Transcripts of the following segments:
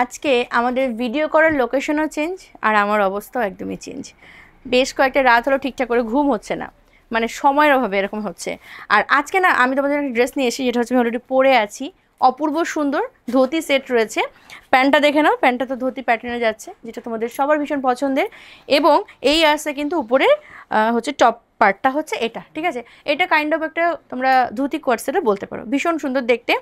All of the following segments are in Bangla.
আজকে আমাদের ভিডিও করার লোকেশনও চেঞ্জ আর আমার অবস্থাও একদমই চেঞ্জ। বেশ কয়েকটা রাত হলো ঠিকঠাক করে ঘুম হচ্ছে না, মানে সময়ের অভাবে এরকম হচ্ছে। আর আজকে না আমি তোমাদের একটা ড্রেস নিয়ে এসেছি, যেটা হচ্ছে আমি অলরেডি পরে আছি। অপূর্ব সুন্দর ধুতি সেট রয়েছে। প্যান্টটা দেখে নাও, প্যান্টটা তো ধুতি প্যাটার্নে যাচ্ছে, যেটা তোমাদের সবার ভীষণ পছন্দের। এবং এই আসছে কিন্তু উপরের হচ্ছে টপ পার্টটা হচ্ছে এটা, ঠিক আছে। এটা কাইন্ড অফ একটা তোমরা ধুতি কোয়ার্টসেটও বলতে পারো, ভীষণ সুন্দর দেখতে।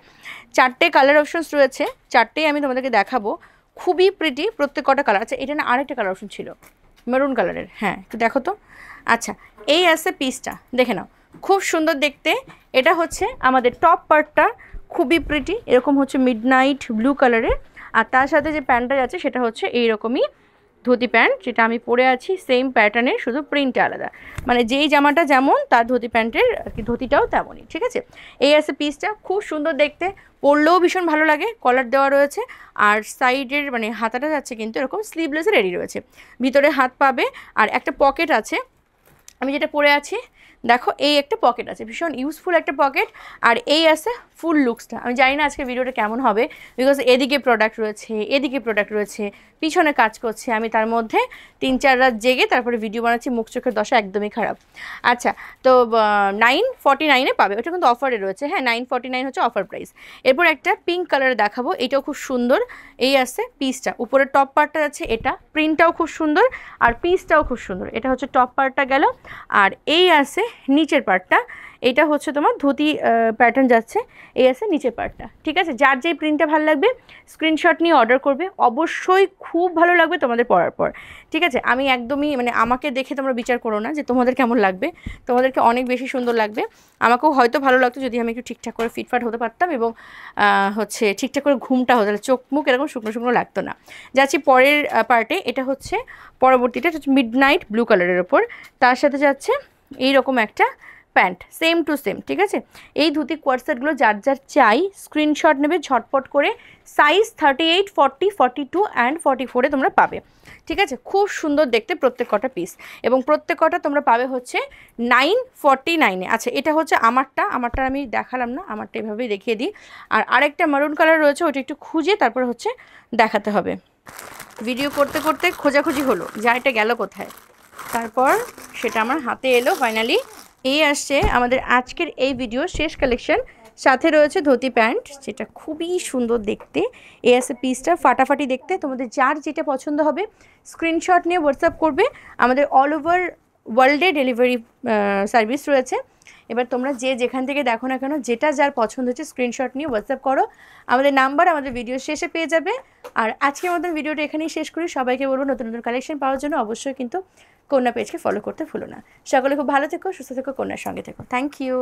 চারটে কালার অপশনস রয়েছে, চারটেই আমি তোমাদেরকে দেখাবো। খুবই প্রিটি প্রত্যেক কটা কালার। আচ্ছা, এটা না আরেকটা কালার অপশন ছিল মেরুন কালারের, হ্যাঁ একটু দেখো তো। আচ্ছা, এই আছে পিসটা, দেখে নাও, খুব সুন্দর দেখতে। এটা হচ্ছে আমাদের টপ পার্টটা, খুবই প্রিটি, এরকম হচ্ছে মিডনাইট ব্লু কালারের। আর তার সাথে যে প্যান্টটা যাচ্ছে সেটা হচ্ছে এইরকমই ধুতি প্যান্ট, যেটা আমি পরে আছি সেম প্যাটার্নের, শুধু প্রিন্টটা আলাদা। মানে যেই জামাটা যেমন তার ধুতি প্যান্টের আর কি ধুতিটাও তেমনই, ঠিক আছে। এই আছে পিসটা, খুব সুন্দর দেখতে, পরলেও ভীষণ ভালো লাগে। কলার দেওয়া রয়েছে আর সাইডের মানে হাতাটা যাচ্ছে কিন্তু এরকম স্লিভলেসে রেডি রয়েছে, ভিতরে হাত পাবে। আর একটা পকেট আছে, আমি যেটা পরে আছি দেখো, এই একটা পকেট আছে, ভীষণ ইউজফুল একটা পকেট। আর এই আছে ফুল লুকসটা। আমি জানি না আজকে ভিডিওটা কেমন হবে, বিকজ এদিকে প্রোডাক্ট রয়েছে, এদিকে প্রোডাক্ট রয়েছে, পিছনে কাজ করছে। আমি তার মধ্যে 3-4 রাত জেগে তারপরে ভিডিও বানাচ্ছি, মুখ চোখের দশা একদমই খারাপ। আচ্ছা, তো 949-এ পাবে, ওটা কিন্তু অফারে রয়েছে। হ্যাঁ, 949 হচ্ছে অফার প্রাইস। এরপর একটা পিঙ্ক কালারে দেখাবো, এটাও খুব সুন্দর। এই আছে পিসটা, উপরের টপ পার্টটা যাচ্ছে এটা, প্রিন্টটাও খুব সুন্দর আর পিসটাও খুব সুন্দর। এটা হচ্ছে টপ পার্টটা গেল। আর এই আছে নিচের পার্টটা, এটা হচ্ছে তোমার ধুতি প্যাটার্ন যাচ্ছে। এই আছে নিচের পার্টটা, ঠিক আছে। যার যেই প্রিন্টটা ভালো লাগবে স্ক্রিনশট নিয়ে অর্ডার করবে, অবশ্যই খুব ভালো লাগবে তোমাদের পরার পর, ঠিক আছে। আমি একদমই মানে আমাকে দেখে তোমরা বিচার করো না যে তোমাদের কেমন লাগবে, তোমাদেরকে অনেক বেশি সুন্দর লাগবে। আমাকেও হয়তো ভালো লাগতো যদি আমি একটু ঠিকঠাক করে ফিটফাট হতে পারতাম এবং হচ্ছে ঠিকঠাক করে ঘুমটা হতো, তাহলে চোখ মুখ এরকম শুকনো শুকনো লাগতো না। যাচ্ছি পরের পার্টে, এটা হচ্ছে পরবর্তীটা হচ্ছে মিডনাইট ব্লু কালারের ওপর, তার সাথে যাচ্ছে এইরকম একটা প্যান্ট, সেম টু সেম, ঠিক আছে। এই ধুতি কোয়ার্টসেটগুলো যার যার চাই স্ক্রিনশট নেবে ঝটপট করে। সাইজ 38, 40, 42 অ্যান্ড 44-এ তোমরা পাবে, ঠিক আছে। খুব সুন্দর দেখতে প্রত্যেক কটা পিস, এবং প্রত্যেক কটা তোমরা পাবে হচ্ছে 949-এ। আচ্ছা, এটা হচ্ছে আমারটা আমি দেখালাম না, আমারটা এভাবেই দেখিয়ে দিই। আর আরেকটা মারুন কালার রয়েছে, ওটা একটু খুঁজে তারপর হচ্ছে দেখাতে হবে। ভিডিও করতে করতে খোঁজাখুঁজি হলো যা এটা গেল কোথায়, তারপর সেটা আমার হাতে এলো ফাইনালি। এই আসছে আমাদের আজকের এই ভিডিও শেষ কালেকশন, সাথে রয়েছে ধুতি প্যান্ট, যেটা খুবই সুন্দর দেখতে। এই আসছে পিসটা, ফাটাফাটি দেখতে। তোমাদের যার যেটা পছন্দ হবে স্ক্রিনশট নিয়ে হোয়াটসঅ্যাপ করবে। আমাদের অল ওভার ওয়ার্ল্ডে ডেলিভারি সার্ভিস রয়েছে। এবার তোমরা যে যেখান থেকে দেখো না কেন, যেটা যার পছন্দ হচ্ছে স্ক্রিনশট নিয়ে হোয়াটসঅ্যাপ করো। আমাদের নাম্বার আমাদের ভিডিও শেষে পেয়ে যাবে। আর আজকের মতন ভিডিওটা এখানেই শেষ করি। সবাইকে বলবো নতুন নতুন কালেকশন পাওয়ার জন্য অবশ্যই কিন্তু কন্যা পেজকে ফলো করতে ভুলো না। সকলে খুব ভালো থেকো, সুস্থ থেকো, কন্যার সঙ্গে থেকো। Thank you.